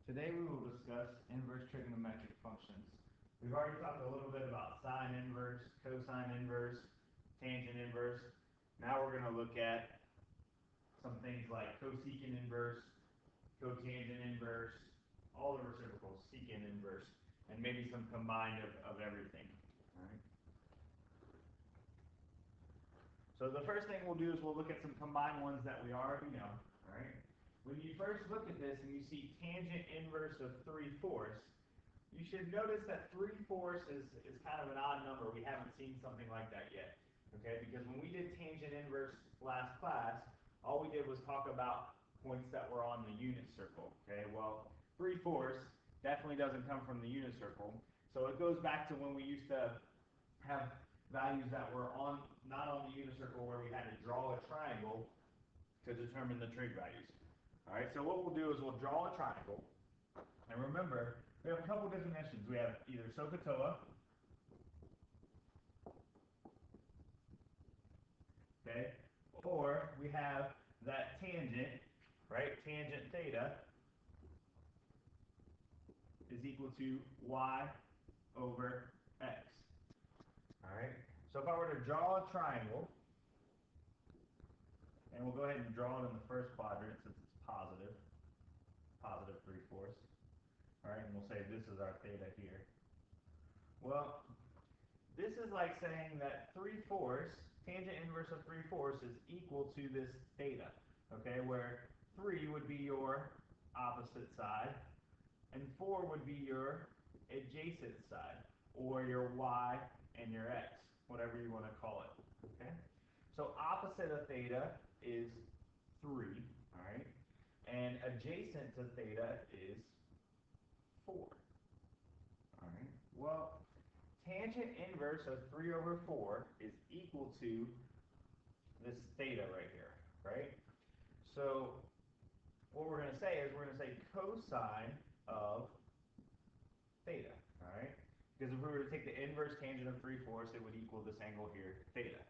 Today we will discuss inverse trigonometric functions. We've already talked a little bit about sine inverse, cosine inverse, tangent inverse. Now we're going to look at some things like cosecant inverse, cotangent inverse, all the reciprocals, secant inverse, and maybe some combined of everything. All right. So the first thing we'll do is we'll look at some combined ones that we already know. All right. When you first look at this and you see tangent inverse of 3/4, you should notice that 3/4 is kind of an odd number. We haven't seen something like that yet. Okay, because when we did tangent inverse last class, all we did was talk about points that were on the unit circle. Okay, well, 3/4 definitely doesn't come from the unit circle. So it goes back to when we used to have values that were not on the unit circle where we had to draw a triangle to determine the trig values. All right, so what we'll do is we'll draw a triangle. And remember, we have a couple definitions. We have either SOHCAHTOA, okay, or we have that tangent, right? Tangent theta is equal to y over x. All right, so if I were to draw a triangle, and we'll go ahead and draw it in the first quadrant since it's positive 3/4. All right, and we'll say this is our theta here. Well, this is like saying that 3/4, tangent inverse of 3/4 is equal to this theta, okay, where 3 would be your opposite side, and 4 would be your adjacent side, or your y and your x, whatever you want to call it, okay? So opposite of theta is 3, all right? And adjacent to theta is 4. All right. Well, tangent inverse of 3/4 is equal to this theta right here, right? So what we're going to say is we're going to say cosine of theta, all right? Because if we were to take the inverse tangent of 3/4, it would equal this angle here, theta.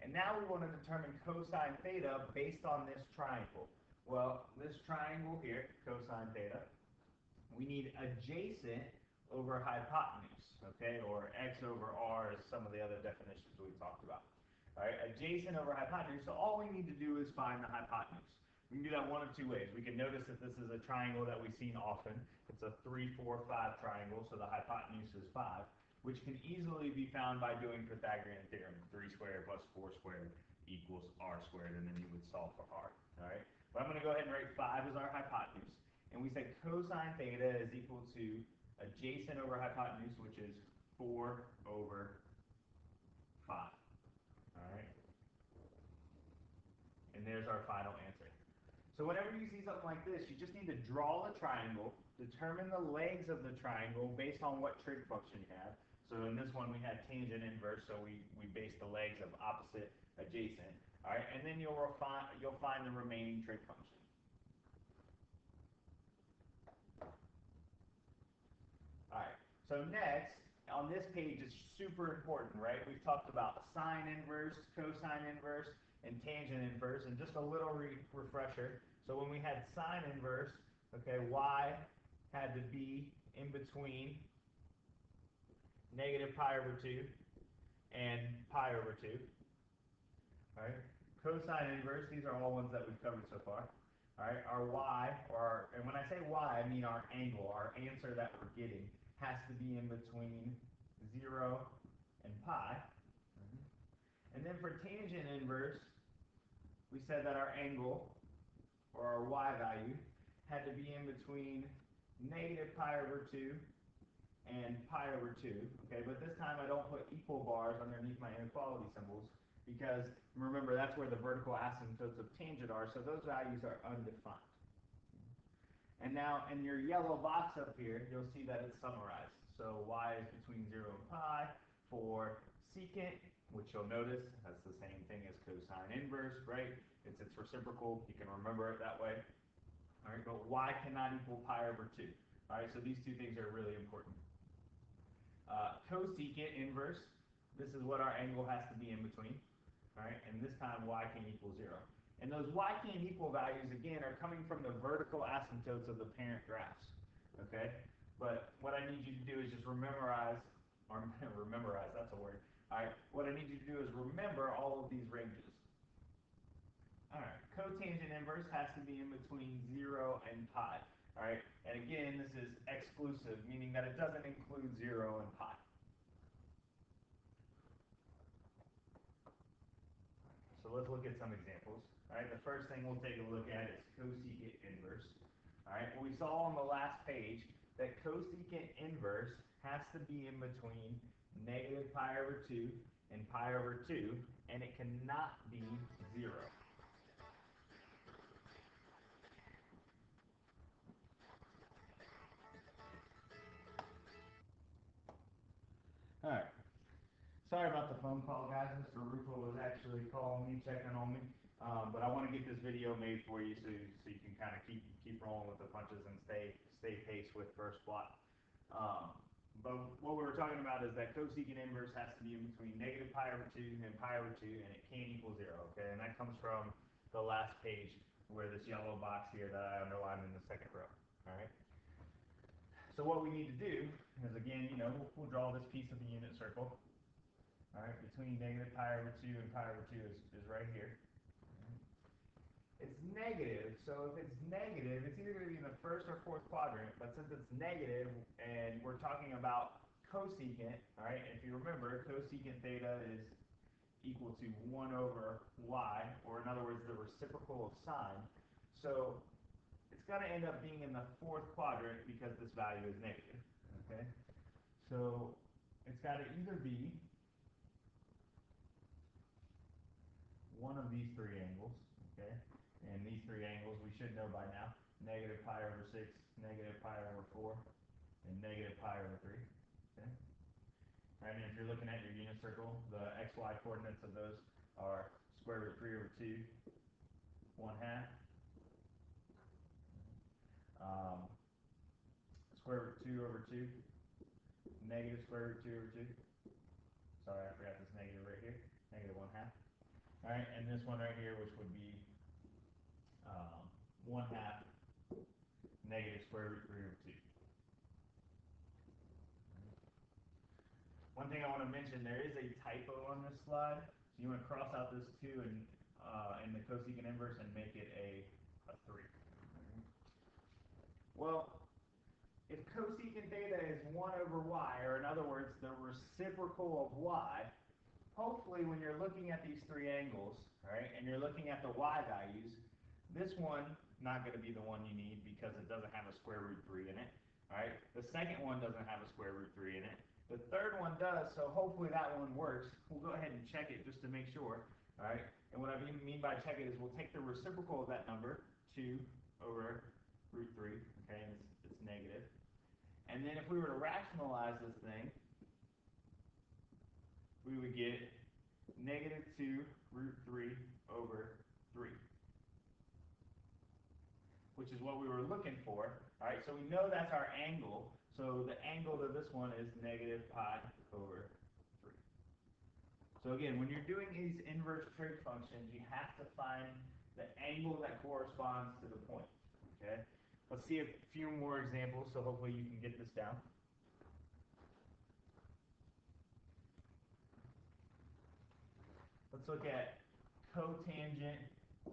And now we want to determine cosine theta based on this triangle. Well, this triangle here, cosine theta, we need adjacent over hypotenuse, okay, or x over r is some of the other definitions we talked about. All right, adjacent over hypotenuse, so all we need to do is find the hypotenuse. We can do that one of two ways. We can notice that this is a triangle that we've seen often. It's a 3, 4, 5 triangle, so the hypotenuse is 5, which can easily be found by doing Pythagorean theorem. 3 squared plus 4 squared equals r squared, and then you would solve for r. All right, but I'm going to go ahead and write 5 as our hypotenuse. And we said cosine theta is equal to adjacent over hypotenuse, which is 4 over 5. All right? And there's our final answer. So whenever you see something like this, you just need to draw the triangle, determine the legs of the triangle based on what trig function you have. So in this one, we had tangent inverse, so we based the legs of opposite, adjacent. All right, and then you'll find the remaining trig function. All right, so next, on this page is super important, right? We've talked about sine inverse, cosine inverse, and tangent inverse, and just a little refresher. So when we had sine inverse, okay, y had to be in between negative pi over 2 and pi over 2. All right, cosine inverse, these are all ones that we've covered so far. All right, our y, and when I say y, I mean our angle, our answer that we're getting, has to be in between 0 and pi. And then for tangent inverse, we said that our angle, or our y value, had to be in between negative pi over 2 and pi over 2. Okay, but this time I don't put equal bars underneath my inequality symbols, because remember, that's where the vertical asymptotes of tangent are, so those values are undefined. And now in your yellow box up here, you'll see that it's summarized. So y is between 0 and pi. For secant, which you'll notice, that's the same thing as cosine inverse, right? It's its reciprocal. You can remember it that way. All right, but y cannot equal pi over 2. All right, so these two things are really important. Cosecant inverse, this is what our angle has to be in between. All right, and this time y can equal 0. And those y can't equal values, again, are coming from the vertical asymptotes of the parent graphs. okay? But what I need you to do is just memorize, or memorize, that's a word. All right, what I need you to do is remember all of these ranges. All right, cotangent inverse has to be in between 0 and pi. All right, and again, this is exclusive, meaning that it doesn't include 0 and pi. So let's look at some examples. All right, the first thing we'll take a look at is cosecant inverse. All right, we saw on the last page that cosecant inverse has to be in between negative pi over 2 and pi over 2, and it cannot be 0. All right. Sorry about the phone call, guys. Mr. Ruffo was actually calling me, checking on me. But I want to get this video made for you so you can kind of keep rolling with the punches and stay pace with first plot. But what we were talking about is that cosecant inverse has to be in between negative pi over 2 and pi over 2, and it can't equal 0, okay? And that comes from the last page where this yellow box here that I know I'm in the second row, all right? So what we need to do is, again, we'll draw this piece of the unit circle. All right, between negative pi over 2 and pi over 2 is right here. It's negative, so if it's negative, it's either going to be in the first or fourth quadrant, but since it's negative, and we're talking about cosecant, all right, if you remember, cosecant theta is equal to 1 over y, or in other words, the reciprocal of sine. So it's going to end up being in the fourth quadrant because this value is negative, okay? So it's got to either be one of these three angles, okay? And these three angles we should know by now. Negative pi over 6, negative pi over 4, and negative pi over 3, okay? Right, and if you're looking at your unit circle, the xy coordinates of those are square root 3 over 2, 1/2, square root 2 over 2, negative square root 2 over 2. Sorry, I forgot this negative right here, negative 1/2. All right, and this one right here, which would be 1/2 negative square root 3 over 2. One thing I want to mention, there is a typo on this slide. So you want to cross out this 2 in the cosecant inverse and make it a 3. Well, if cosecant theta is 1 over y, or in other words, the reciprocal of y, hopefully when you're looking at these three angles, right, and you're looking at the y values, this one not going to be the one you need because it doesn't have a square root 3 in it. All right, the second one doesn't have a square root 3 in it. The third one does, so hopefully that one works. We'll go ahead and check it just to make sure. All right, and what I mean by check it is we'll take the reciprocal of that number, 2 over root 3, okay, and it's negative. And then if we were to rationalize this thing, we would get negative 2 root 3 over 3, which is what we were looking for. All right, so we know that's our angle. So the angle to this one is negative pi over 3. So again, when you're doing these inverse trig functions, you have to find the angle that corresponds to the point. Okay? Let's see a few more examples, so hopefully you can get this down. Let's look at cotangent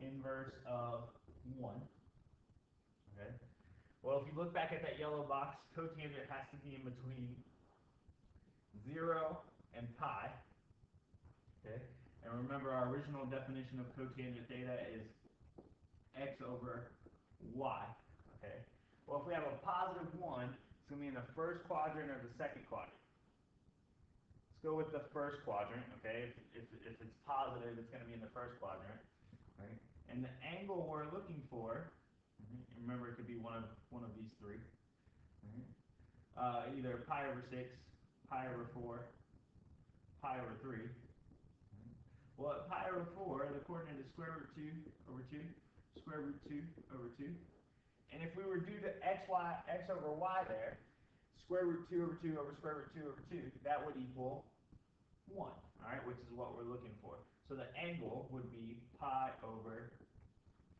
inverse of 1. Okay? Well, if you look back at that yellow box, cotangent has to be in between 0 and pi. Okay? And remember, our original definition of cotangent theta is x over y. Okay? Well, if we have a positive 1, it's going to be in the first quadrant or the second quadrant. Let's go with the first quadrant, okay? If it's positive, it's going to be in the first quadrant, right? And the angle we're looking for, remember it could be one of these three, right? Either pi over 6, pi over 4, pi over 3. Well, at pi over 4, the coordinate is square root 2 over 2, square root 2 over 2. And if we were to do the x over y there, square root 2 over 2 over square root 2 over 2, that would equal 1, all right, which is what we're looking for. So the angle would be pi over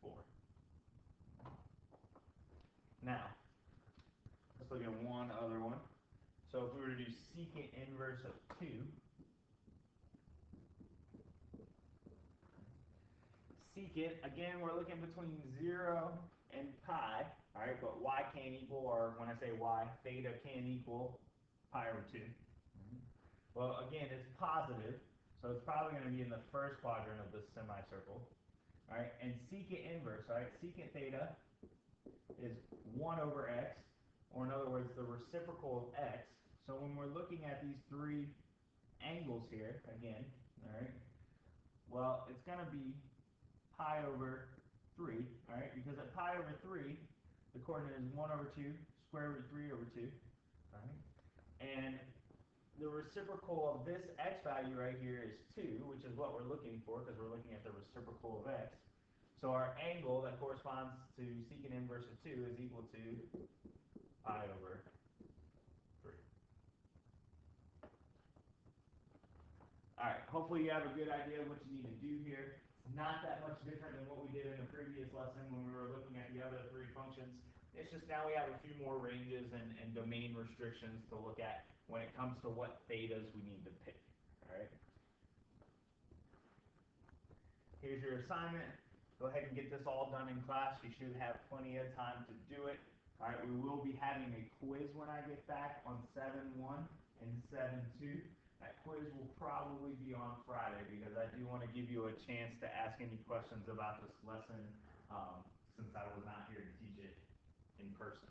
4. Now, look at one other one. So if we were to do secant inverse of 2, secant, again, we're looking between 0 and pi, all right, but y can't equal, or when I say y, theta can't equal pi over 2. Well, again, it's positive, so it's probably going to be in the first quadrant of this semicircle, all right, and secant inverse, all right, secant theta is 1 over x, or in other words, the reciprocal of x. So when we're looking at these three angles here, again, all right, well, it's going to be pi over 3, all right, because at pi over 3, the coordinate is 1 over 2, square root 3 over 2, all right, and the reciprocal of this x value right here is 2, which is what we're looking for, because we're looking at the reciprocal of x. So our angle that corresponds to secant inverse of 2 is equal to pi over 3. All right, hopefully you have a good idea of what you need to do here. It's not that much different than what we did in the previous lesson when we were looking at the other three functions. It's just now we have a few more ranges and domain restrictions to look at when it comes to what thetas we need to pick. All right. Here's your assignment. Go ahead and get this all done in class. You should have plenty of time to do it. All right, we will be having a quiz when I get back on 7.1 and 7.2. That quiz will probably be on Friday because I do want to give you a chance to ask any questions about this lesson since I was not here to teach it in person.